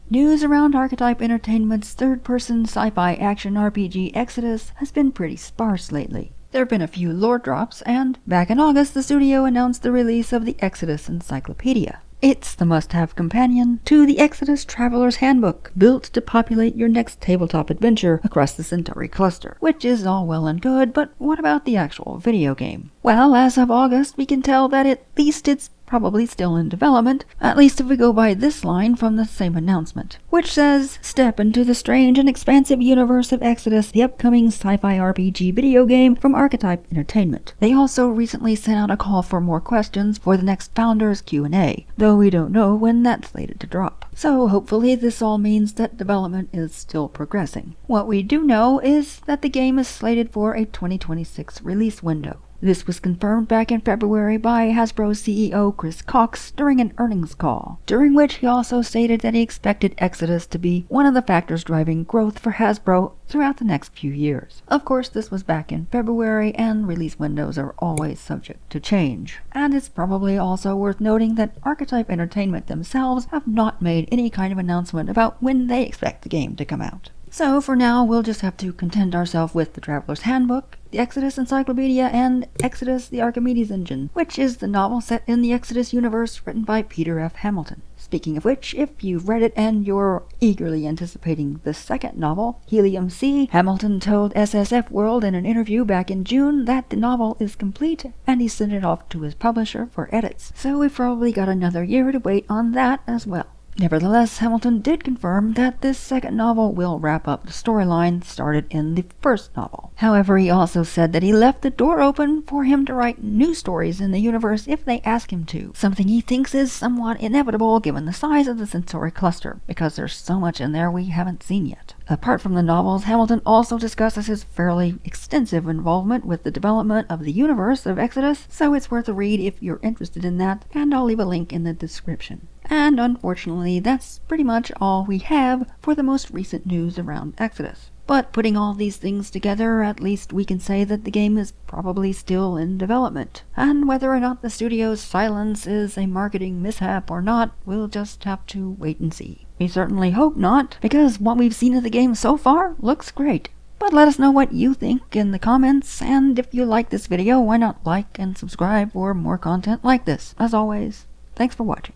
News around Archetype Entertainment's third-person sci-fi action RPG Exodus has been pretty sparse lately. There have been a few lore drops, and back in August the studio announced the release of the Exodus Encyclopedia. It's the must-have companion to the Exodus Traveler's Handbook, built to populate your next tabletop adventure across the Centauri cluster. Which is all well and good, but what about the actual video game? Well, as of August, we can tell that at least it's probably still in development, at least if we go by this line from the same announcement, which says, "Step into the strange and expansive universe of Exodus, the upcoming sci-fi RPG video game from Archetype Entertainment." They also recently sent out a call for more questions for the next Founders Q&A, though we don't know when that's slated to drop. So hopefully this all means that development is still progressing. What we do know is that the game is slated for a 2026 release window. This was confirmed back in February by Hasbro CEO Chris Cox during an earnings call, during which he also stated that he expected Exodus to be one of the factors driving growth for Hasbro throughout the next few years. Of course, this was back in February, and release windows are always subject to change. And it's probably also worth noting that Archetype Entertainment themselves have not made any kind of announcement about when they expect the game to come out. So for now, we'll just have to content ourselves with the Traveler's Handbook, the Exodus Encyclopedia, and Exodus the Archimedes Engine, which is the novel set in the Exodus universe written by Peter F. Hamilton. Speaking of which, if you've read it and you're eagerly anticipating the second novel, Helium C, Hamilton told SSF World in an interview back in June that the novel is complete and he sent it off to his publisher for edits. So we've probably got another year to wait on that as well. Nevertheless, Hamilton did confirm that this second novel will wrap up the storyline started in the first novel. However, he also said that he left the door open for him to write new stories in the universe if they ask him to, something he thinks is somewhat inevitable given the size of the Centauri cluster, because there's so much in there we haven't seen yet. Apart from the novels, Hamilton also discusses his fairly extensive involvement with the development of the universe of Exodus, so it's worth a read if you're interested in that, and I'll leave a link in the description. And unfortunately, that's pretty much all we have for the most recent news around Exodus. But putting all these things together, at least we can say that the game is probably still in development. And whether or not the studio's silence is a marketing mishap or not, we'll just have to wait and see. We certainly hope not, because what we've seen of the game so far looks great. But let us know what you think in the comments, and if you like this video, why not like and subscribe for more content like this. As always, thanks for watching.